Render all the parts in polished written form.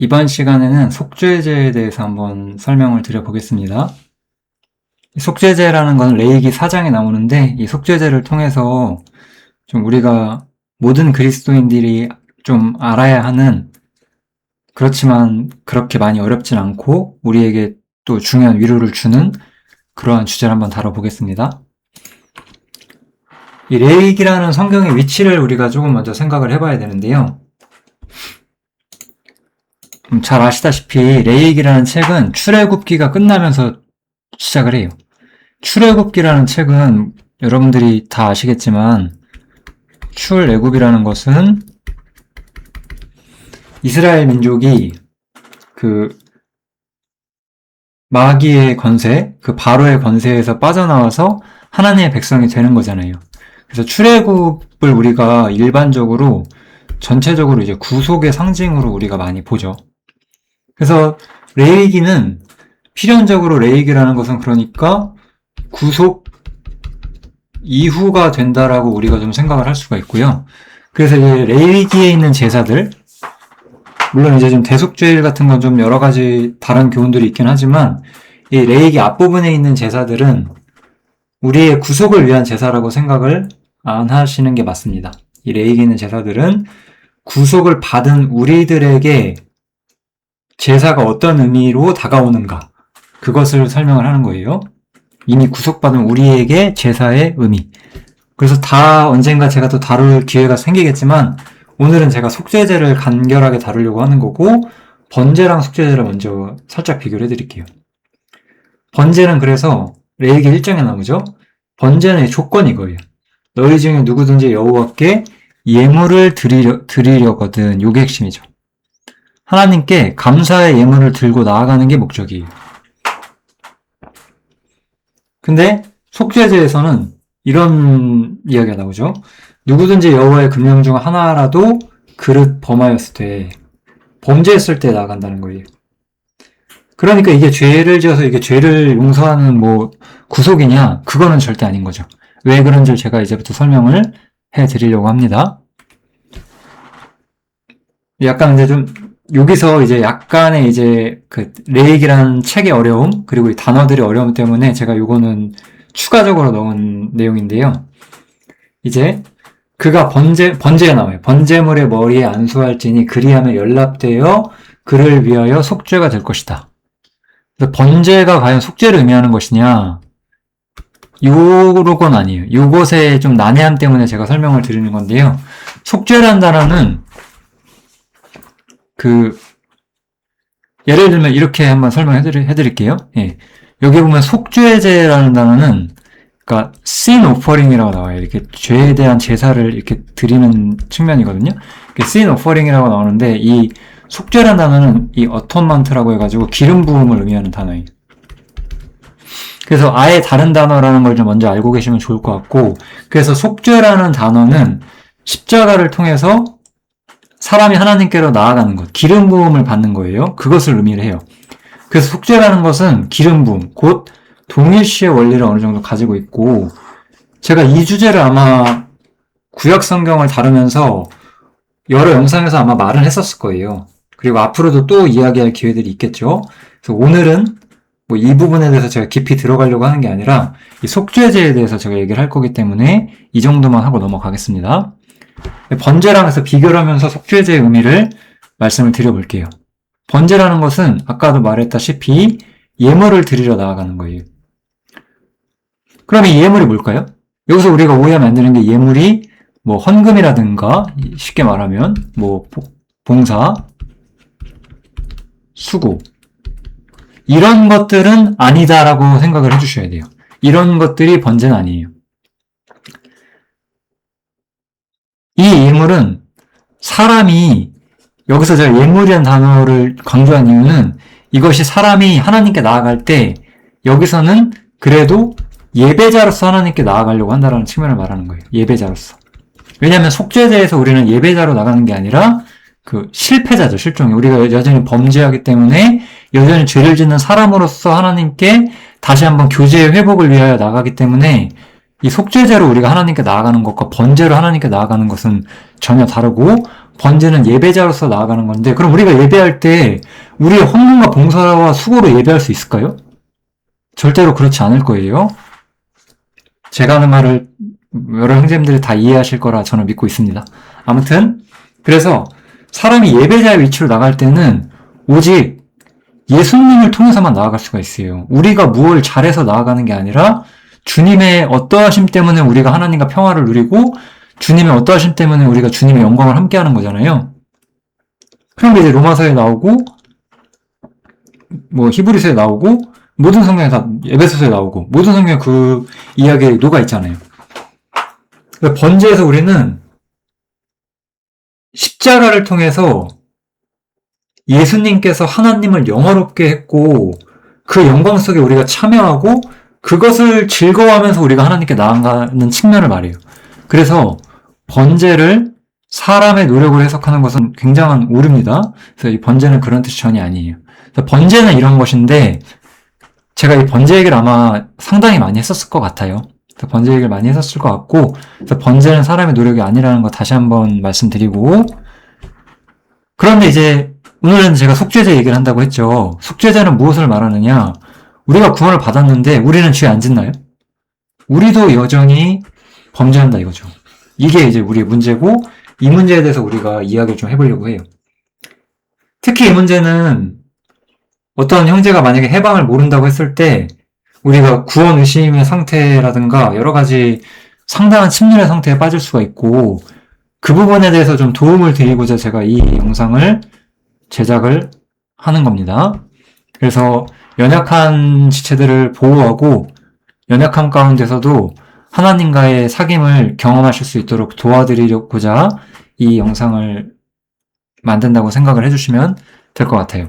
이번 시간에는 속죄제에 대해서 한번 설명을 드려보겠습니다. 속죄제라는 건 레위기 4장에 나오는데, 이 속죄제를 통해서 좀 우리가 모든 그리스도인들이 좀 알아야 하는, 그렇지만 그렇게 많이 어렵진 않고 우리에게 또 중요한 위로를 주는 그러한 주제를 한번 다뤄보겠습니다. 이 레위기라는 성경의 위치를 우리가 조금 먼저 생각을 해봐야 되는데요. 잘 아시다시피 레위기라는 책은 출애굽기가 끝나면서 시작을 해요. 출애굽기라는 책은 여러분들이 다 아시겠지만 출애굽이라는 것은 이스라엘 민족이 그 마귀의 권세, 그 바로의 권세에서 빠져나와서 하나님의 백성이 되는 거잖아요. 그래서 출애굽을 우리가 일반적으로 전체적으로 이제 구속의 상징으로 우리가 많이 보죠. 그래서 레위기는 필연적으로 레위기라는 것은 그러니까 구속 이후가 된다라고 우리가 좀 생각을 할 수가 있고요. 그래서 이제 레위기에 있는 제사들, 물론 이제 좀 대속죄일 같은 건 좀 여러 가지 다른 교훈들이 있긴 하지만 이 레위기 앞부분에 있는 제사들은 우리의 구속을 위한 제사라고 생각을 안 하시는 게 맞습니다. 이 레위기에 있는 제사들은 구속을 받은 우리들에게 제사가 어떤 의미로 다가오는가, 그것을 설명을 하는 거예요. 이미 구속받은 우리에게 제사의 의미. 그래서 다 언젠가 제가 또 다룰 기회가 생기겠지만 오늘은 제가 속죄제를 간결하게 다루려고 하는 거고, 번제랑 속죄제를 먼저 살짝 비교를 해드릴게요. 번제는 그래서 레위기 1장에 나오죠. 번제는 조건이 이거예요. 너희 중에 누구든지 여호와께 예물을 드리려거든. 요게 핵심이죠. 하나님께 감사의 예물을 들고 나아가는 게 목적이에요. 근데 속죄제에서는 이런 이야기가 나오죠. 누구든지 여호와의 금령 중 하나라도 그릇 범하였을 때, 범죄했을 때 나아간다는 거예요. 그러니까 이게 죄를 지어서 이게 죄를 용서하는 뭐 구속이냐? 그거는 절대 아닌 거죠. 왜 그런지 제가 이제부터 설명을 해드리려고 합니다. 약간 이제 좀 여기서 이제 약간의 이제 그 레위기라는 책의 어려움, 그리고 이 단어들의 어려움 때문에 제가 요거는 추가적으로 넣은 내용인데요. 이제 그가 번제에 나와요. 번제물의 머리에 안수할지니 그리하면 연락되어 그를 위하여 속죄가 될 것이다. 그래서 번제가 과연 속죄를 의미하는 것이냐? 요건 아니에요. 요것의 좀 난해함 때문에 제가 설명을 드리는 건데요. 속죄라는 단어는 예를 들면 이렇게 한번 설명해드릴게요. 예. 여기 보면 속죄제라는 단어는, 그러니까 sin offering이라고 나와요. 이렇게 죄에 대한 제사를 이렇게 드리는 측면이거든요. sin offering이라고 나오는데, 이 속죄라는 단어는 이 atonement라고 해가지고 기름 부음을 의미하는 단어예요. 그래서 아예 다른 단어라는 걸 좀 먼저 알고 계시면 좋을 것 같고, 그래서 속죄라는 단어는 십자가를 통해서 사람이 하나님께로 나아가는 것, 기름 부음을 받는 거예요. 그것을 의미를 해요. 그래서 속죄라는 것은 기름 부음, 곧 동일시의 원리를 어느 정도 가지고 있고, 제가 이 주제를 아마 구약 성경을 다루면서 여러 영상에서 아마 말을 했었을 거예요. 그리고 앞으로도 또 이야기할 기회들이 있겠죠. 그래서 오늘은 뭐 이 부분에 대해서 제가 깊이 들어가려고 하는 게 아니라 이 속죄제에 대해서 제가 얘기를 할 거기 때문에 이 정도만 하고 넘어가겠습니다. 번제랑 해서 비교를 하면서 속죄제의 의미를 말씀을 드려볼게요. 번제라는 것은 아까도 말했다시피 예물을 드리러 나아가는 거예요. 그럼 이 예물이 뭘까요? 여기서 우리가 오해하면 안 되는 게 예물이 뭐 헌금이라든가, 쉽게 말하면 뭐 봉사, 수고, 이런 것들은 아니다라고 생각을 해주셔야 돼요. 이런 것들이 번제는 아니에요. 이 예물은 사람이, 여기서 제가 예물이라는 단어를 강조한 이유는 이것이 사람이 하나님께 나아갈 때 여기서는 그래도 예배자로서 하나님께 나아가려고 한다는 측면을 말하는 거예요. 예배자로서. 왜냐하면 속죄제에서 우리는 예배자로 나가는 게 아니라 그 실패자죠, 실종이. 우리가 여전히 범죄하기 때문에 여전히 죄를 짓는 사람으로서 하나님께 다시 한번 교제의 회복을 위하여 나가기 때문에 이 속죄제로 우리가 하나님께 나아가는 것과 번제로 하나님께 나아가는 것은 전혀 다르고, 번제는 예배자로서 나아가는 건데, 그럼 우리가 예배할 때 우리의 헌금과 봉사와 수고로 예배할 수 있을까요? 절대로 그렇지 않을 거예요. 제가 하는 말을 여러 형제님들이 다 이해하실 거라 저는 믿고 있습니다. 아무튼 그래서 사람이 예배자의 위치로 나갈 때는 오직 예수님을 통해서만 나아갈 수가 있어요. 우리가 무엇을 잘해서 나아가는 게 아니라 주님의 어떠하심 때문에 우리가 하나님과 평화를 누리고 주님의 어떠하심 때문에 우리가 주님의 영광을 함께하는 거잖아요. 그런 게 이제 로마서에 나오고 뭐 히브리서에 나오고 모든 성경에 다 에베소서에 나오고 모든 성경에 그 이야기에 녹아 있잖아요. 그러니까 번제에서 우리는 십자가를 통해서 예수님께서 하나님을 영화롭게 했고 그 영광 속에 우리가 참여하고 그것을 즐거워하면서 우리가 하나님께 나아가는 측면을 말해요. 그래서 번제를 사람의 노력으로 해석하는 것은 굉장한 오류입니다. 그래서 이 번제는 그런 뜻이 전혀 아니에요. 그래서 번제는 이런 것인데 제가 이 번제 얘기를 아마 상당히 많이 했었을 것 같아요. 그래서 번제 얘기를 많이 했었을 것 같고 그래서 번제는 사람의 노력이 아니라는 거 다시 한번 말씀드리고 그런데 이제 오늘은 제가 속죄제 얘기를 한다고 했죠. 속죄제는 무엇을 말하느냐? 우리가 구원을 받았는데 우리는 죄 안 짓나요? 우리도 여전히 범죄한다 이거죠. 이게 이제 우리의 문제고 이 문제에 대해서 우리가 이야기를 좀 해보려고 해요. 특히 이 문제는 어떤 형제가 만약에 해방을 모른다고 했을 때 우리가 구원 의심의 상태라든가 여러 가지 상당한 침륜의 상태에 빠질 수가 있고 그 부분에 대해서 좀 도움을 드리고자 제가 이 영상을 제작을 하는 겁니다. 그래서 연약한 지체들을 보호하고 연약함 가운데서도 하나님과의 사귐을 경험하실 수 있도록 도와드리고자 이 영상을 만든다고 생각을 해주시면 될 것 같아요.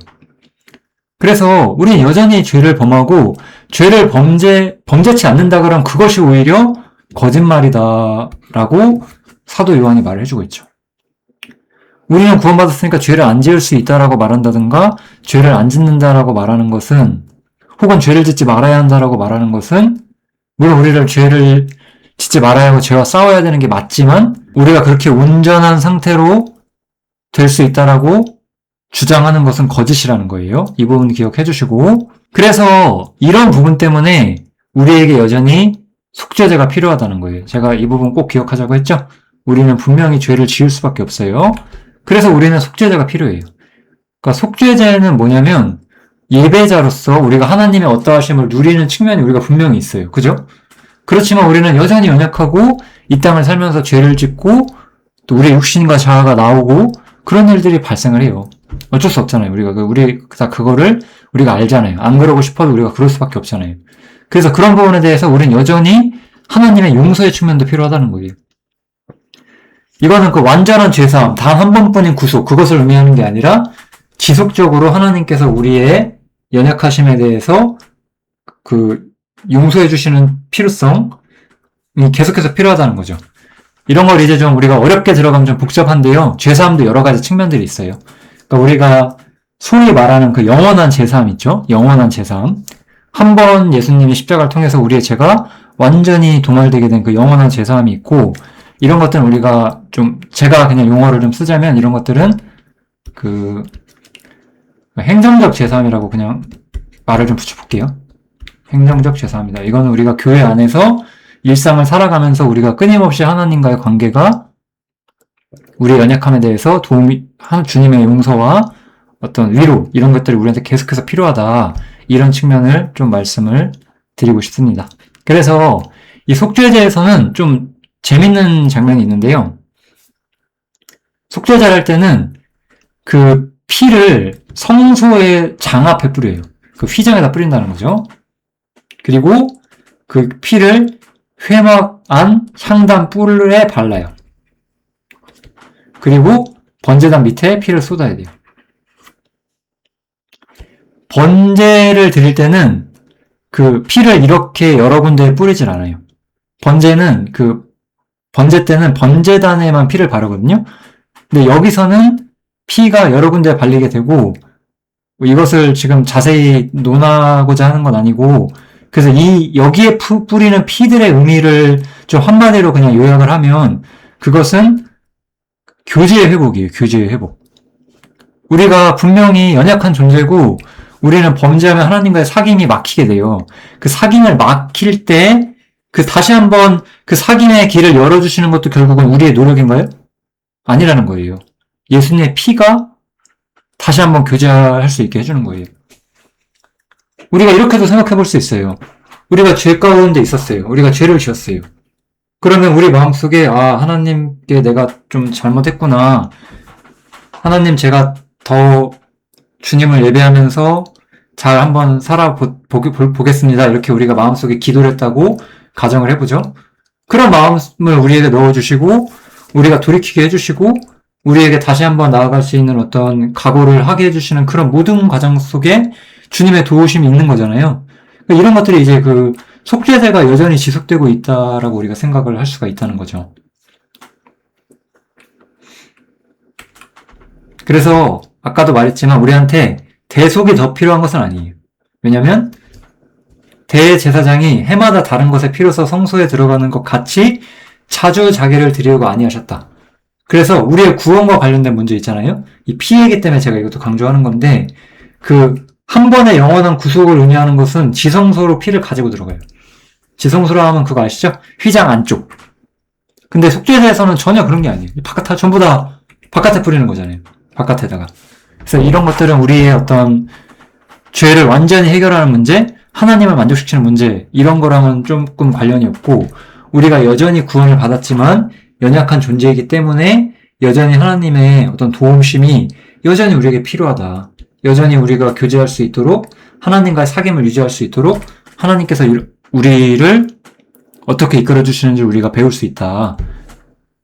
그래서 우리는 여전히 죄를 범하고 죄를 범죄치 않는다 그러면 그것이 오히려 거짓말이다라고 사도 요한이 말을 해주고 있죠. 우리는 구원받았으니까 죄를 안 지을 수 있다라고 말한다든가 죄를 안 짓는다라고 말하는 것은 혹은 죄를 짓지 말아야 한다라고 말하는 것은 물론 우리를 죄를 짓지 말아야 하고 죄와 싸워야 되는 게 맞지만 우리가 그렇게 온전한 상태로 될 수 있다라고 주장하는 것은 거짓이라는 거예요. 이 부분 기억해 주시고 그래서 이런 부분 때문에 우리에게 여전히 속죄제가 필요하다는 거예요. 제가 이 부분 꼭 기억하자고 했죠? 우리는 분명히 죄를 지을 수밖에 없어요. 그래서 우리는 속죄제가 필요해요. 그러니까 속죄제는 뭐냐면 예배자로서 우리가 하나님의 어떠하심을 누리는 측면이 우리가 분명히 있어요. 그죠? 그렇지만 우리는 여전히 연약하고 이 땅을 살면서 죄를 짓고 또 우리의 육신과 자아가 나오고 그런 일들이 발생을 해요. 어쩔 수 없잖아요. 우리가 그거를 우리가 알잖아요. 안 그러고 싶어도 우리가 그럴 수밖에 없잖아요. 그래서 그런 부분에 대해서 우리는 여전히 하나님의 용서의 측면도 필요하다는 거예요. 이거는 그 완전한 죄사함, 단 한 번뿐인 구속, 그것을 의미하는 게 아니라 지속적으로 하나님께서 우리의 연약하심에 대해서 그 용서해 주시는 필요성이 계속해서 필요하다는 거죠. 이런 걸 이제 좀 우리가 어렵게 들어가면 좀 복잡한데요. 죄사함도 여러 가지 측면들이 있어요. 그러니까 우리가 소위 말하는 그 영원한 죄사함 있죠? 영원한 죄사함. 한 번 예수님이 십자가를 통해서 우리의 죄가 완전히 도말되게 된 그 영원한 죄사함이 있고 이런 것들은 우리가 좀 제가 그냥 용어를 좀 쓰자면 이런 것들은 그 행정적 죄사함이라고 그냥 말을 좀 붙여볼게요. 행정적 죄사함이다. 이거는 우리가 교회 안에서 일상을 살아가면서 우리가 끊임없이 하나님과의 관계가 우리의 연약함에 대해서 주님의 용서와 어떤 위로 이런 것들이 우리한테 계속해서 필요하다. 이런 측면을 좀 말씀을 드리고 싶습니다. 그래서 이 속죄제에서는 좀 재밌는 장면이 있는데요. 속죄제를 할 때는 그 피를 성소의 장 앞에 뿌려요. 그 휘장에다 뿌린다는 거죠. 그리고 그 피를 회막 안 향단 뿔에 발라요. 그리고 번제단 밑에 피를 쏟아야 돼요. 번제를 드릴 때는 그 피를 이렇게 여러 군데에 뿌리질 않아요. 번제는 번제 때는 번제단에만 피를 바르거든요. 근데 여기서는 피가 여러 군데에 발리게 되고 이것을 지금 자세히 논하고자 하는 건 아니고 그래서 여기에 뿌리는 피들의 의미를 좀 한마디로 그냥 요약을 하면 그것은 교제의 회복이에요. 교제의 회복. 우리가 분명히 연약한 존재고 우리는 범죄하면 하나님과의 사귐이 막히게 돼요. 그 사귐을 막힐 때 다시 한번 그 사귐의 길을 열어주시는 것도 결국은 우리의 노력인가요? 아니라는 거예요. 예수님의 피가 다시 한번 교제할 수 있게 해주는 거예요. 우리가 이렇게도 생각해 볼 수 있어요. 우리가 죄 가운데 있었어요. 우리가 죄를 지었어요. 그러면 우리 마음속에 하나님께 내가 좀 잘못했구나. 하나님 제가 더 주님을 예배하면서 잘 한번 살아보겠습니다. 이렇게 우리가 마음속에 기도를 했다고 가정을 해보죠. 그런 마음을 우리에게 넣어주시고 우리가 돌이키게 해주시고 우리에게 다시 한번 나아갈 수 있는 어떤 각오를 하게 해주시는 그런 모든 과정 속에 주님의 도우심이 있는 거잖아요. 이런 것들이 이제 그 속죄제가 여전히 지속되고 있다라고 우리가 생각을 할 수가 있다는 거죠. 그래서 아까도 말했지만 우리한테 대속이 더 필요한 것은 아니에요. 왜냐하면 대제사장이 해마다 다른 것에 필요서 성소에 들어가는 것 같이 자주 자기를 드리려고 아니하셨다. 그래서 우리의 구원과 관련된 문제 있잖아요. 이 피해이기 때문에 제가 이것도 강조하는 건데 한 번의 영원한 구속을 의미하는 것은 지성소로 피를 가지고 들어가요. 지성소로 하면 그거 아시죠? 휘장 안쪽. 근데 속죄제에서는 전혀 그런 게 아니에요. 전부 다 바깥에 뿌리는 거잖아요. 바깥에다가. 그래서 이런 것들은 우리의 어떤 죄를 완전히 해결하는 문제, 하나님을 만족시키는 문제, 이런 거랑은 조금 관련이 없고, 우리가 여전히 구원을 받았지만 연약한 존재이기 때문에 여전히 하나님의 어떤 도움심이 여전히 우리에게 필요하다. 여전히 우리가 교제할 수 있도록, 하나님과의 사귐을 유지할 수 있도록 하나님께서 우리를 어떻게 이끌어 주시는지 우리가 배울 수 있다.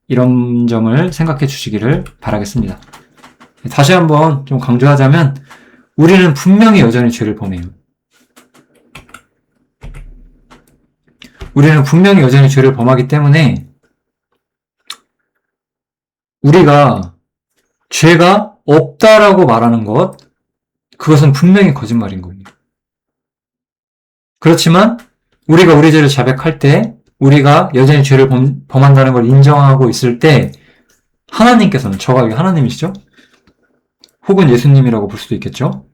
이런 점을 생각해 주시기를 바라겠습니다. 다시 한번 좀 강조하자면 우리는 분명히 여전히 죄를 범해요. 우리는 분명히 여전히 죄를 범하기 때문에 우리가 죄가 없다라고 말하는 것, 그것은 분명히 거짓말인 거예요. 그렇지만 우리가 우리 죄를 자백할 때, 우리가 여전히 죄를 범한다는 걸 인정하고 있을 때 하나님께서는, 저가 하나님이시죠? 혹은 예수님이라고 볼 수도 있겠죠?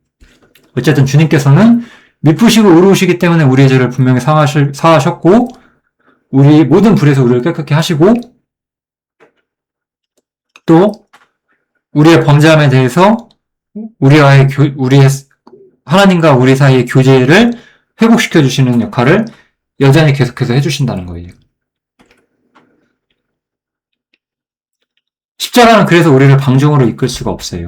어쨌든 주님께서는 미쁘시고 의로우시기 때문에 우리의 죄를 분명히 사하셨고 우리 모든 불에서 우리를 깨끗게 하시고 또 우리의 범죄함에 대해서 우리의 하나님과 우리 사이의 교제를 회복시켜 주시는 역할을 여전히 계속해서 해주신다는 거예요. 십자가는 그래서 우리를 방종으로 이끌 수가 없어요.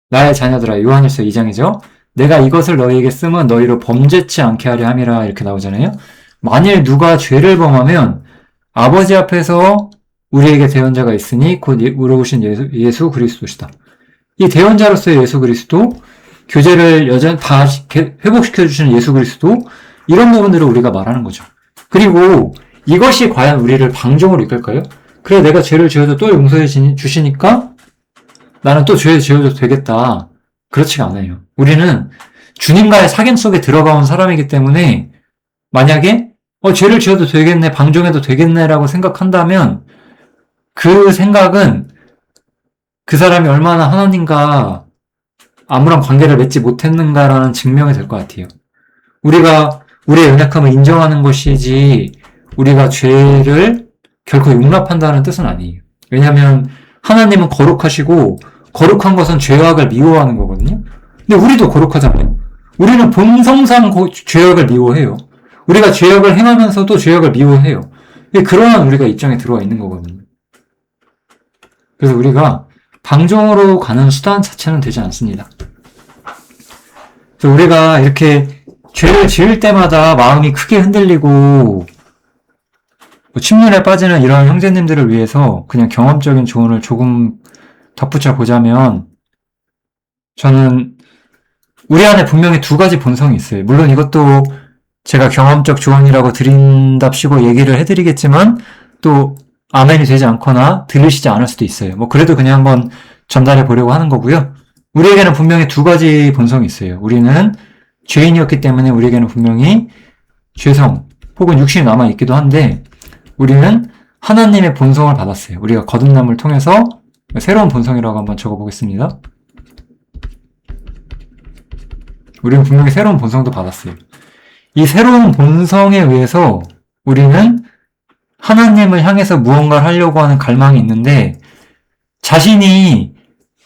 나의 자녀들아, 요한일서 2장이죠. 내가 이것을 너희에게 쓰면 너희로 범죄치 않게 하려 함이라, 이렇게 나오잖아요. 만일 누가 죄를 범하면 아버지 앞에서 우리에게 대언자가 있으니 곧 의로우신 예수 그리스도시다. 이 대언자로서의 예수 그리스도, 교제를 여전히 다 회복시켜주시는 예수 그리스도, 이런 부분들을 우리가 말하는 거죠. 그리고 이것이 과연 우리를 방종으로 이끌까요? 그래, 내가 죄를 지어도 또 용서해 주시니까 나는 또 죄를 지어도 되겠다. 그렇지가 않아요. 우리는 주님과의 사귐 속에 들어가온 사람이기 때문에 만약에 죄를 지어도 되겠네, 방종해도 되겠네라고 생각한다면 그 생각은 그 사람이 얼마나 하나님과 아무런 관계를 맺지 못했는가라는 증명이 될 것 같아요. 우리가 우리의 연약함을 인정하는 것이지 우리가 죄를 결코 용납한다는 뜻은 아니에요. 왜냐하면 하나님은 거룩하시고 거룩한 것은 죄악을 미워하는 거거든요. 근데 우리도 거룩하잖아요. 우리는 본성상 죄악을 미워해요. 우리가 죄악을 행하면서도 죄악을 미워해요. 그러한 우리가 입장에 들어와 있는 거거든요. 그래서 우리가 방종으로 가는 수단 자체는 되지 않습니다. 그래서 우리가 이렇게 죄를 지을 때마다 마음이 크게 흔들리고 침륜에 빠지는 이런 형제님들을 위해서 그냥 경험적인 조언을 조금 덧붙여 보자면, 저는 우리 안에 분명히 두 가지 본성이 있어요. 물론 이것도 제가 경험적 조언이라고 드린답시고 얘기를 해드리겠지만 또 아멘이 되지 않거나 들으시지 않을 수도 있어요. 그래도 그냥 한번 전달해 보려고 하는 거고요. 우리에게는 분명히 두 가지 본성이 있어요. 우리는 죄인이었기 때문에 우리에게는 분명히 죄성 혹은 육신이 남아있기도 한데, 우리는 하나님의 본성을 받았어요. 우리가 거듭남을 통해서 새로운 본성이라고 한번 적어보겠습니다. 우리는 분명히 새로운 본성도 받았어요. 이 새로운 본성에 의해서 우리는 하나님을 향해서 무언가를 하려고 하는 갈망이 있는데, 자신이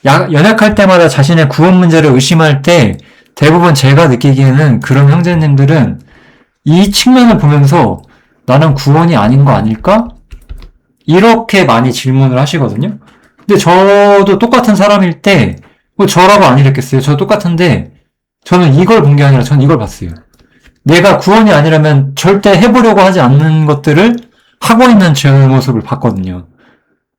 연약할 때마다 자신의 구원 문제를 의심할 때 대부분 제가 느끼기에는 그런 형제님들은 이 측면을 보면서 나는 구원이 아닌 거 아닐까? 이렇게 많이 질문을 하시거든요. 근데 저도 똑같은 사람일 때 저라고 안 이랬겠어요. 저 똑같은데 저는 이걸 본 게 아니라 저는 이걸 봤어요. 내가 구원이 아니라면 절대 해보려고 하지 않는 것들을 하고 있는 제 모습을 봤거든요.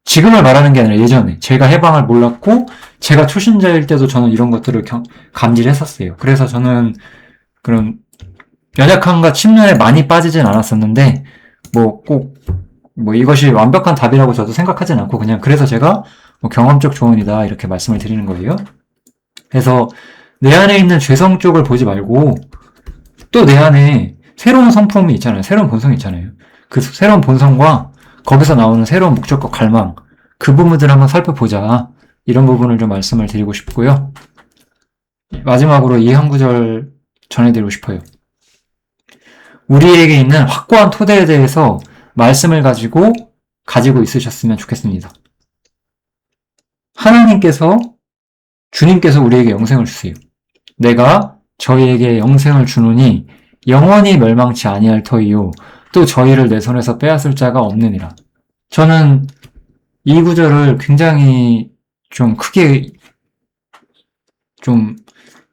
지금을 말하는 게 아니라 예전에 제가 해방을 몰랐고 제가 초신자일 때도 저는 이런 것들을 감지했었어요. 그래서 저는 그런 연약함과 침륜에 많이 빠지진 않았었는데 꼭 이것이 완벽한 답이라고 저도 생각하진 않고 그냥 그래서 제가 경험적 조언이다 이렇게 말씀을 드리는 거예요. 그래서 내 안에 있는 죄성 쪽을 보지 말고 또 내 안에 새로운 성품이 있잖아요. 새로운 본성이 있잖아요. 그 새로운 본성과 거기서 나오는 새로운 목적과 갈망, 그 부분들을 한번 살펴보자. 이런 부분을 좀 말씀을 드리고 싶고요. 마지막으로 이 한 구절 전해드리고 싶어요. 우리에게 있는 확고한 토대에 대해서 말씀을 가지고 있으셨으면 좋겠습니다. 주님께서 우리에게 영생을 주세요. 내가 저희에게 영생을 주노니 영원히 멸망치 아니할 터이요 또 저희를 내 손에서 빼앗을 자가 없느니라. 저는 이 구절을 굉장히 좀 크게 좀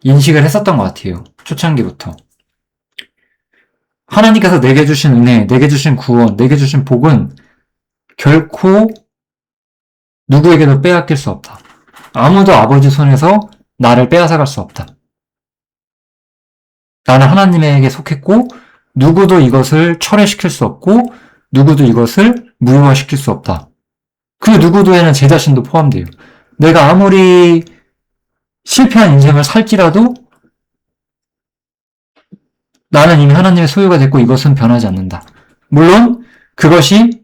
인식을 했었던 것 같아요. 초창기부터. 하나님께서 내게 주신 은혜, 내게 주신 구원, 내게 주신 복은 결코 누구에게도 빼앗길 수 없다. 아무도 아버지 손에서 나를 빼앗아갈 수 없다. 나는 하나님에게 속했고 누구도 이것을 철회시킬 수 없고 누구도 이것을 무효화시킬 수 없다. 그 누구도에는 제 자신도 포함돼요. 내가 아무리 실패한 인생을 살지라도 나는 이미 하나님의 소유가 됐고 이것은 변하지 않는다. 물론 그것이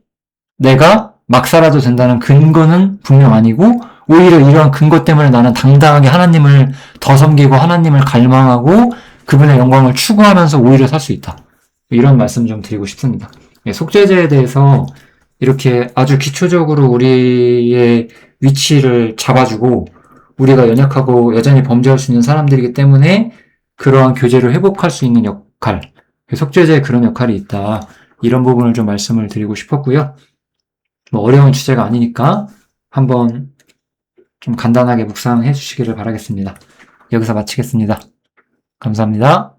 내가 막 살아도 된다는 근거는 분명 아니고 오히려 이러한 근거 때문에 나는 당당하게 하나님을 더 섬기고 하나님을 갈망하고 그분의 영광을 추구하면서 오히려 살 수 있다. 이런 말씀 좀 드리고 싶습니다. 속죄제에 대해서 이렇게 아주 기초적으로 우리의 위치를 잡아주고 우리가 연약하고 여전히 범죄할 수 있는 사람들이기 때문에 그러한 교제를 회복할 수 있는 역할, 속죄제에 그런 역할이 있다. 이런 부분을 좀 말씀을 드리고 싶었고요. 어려운 주제가 아니니까 한번 좀 간단하게 묵상해 주시기를 바라겠습니다. 여기서 마치겠습니다. 감사합니다.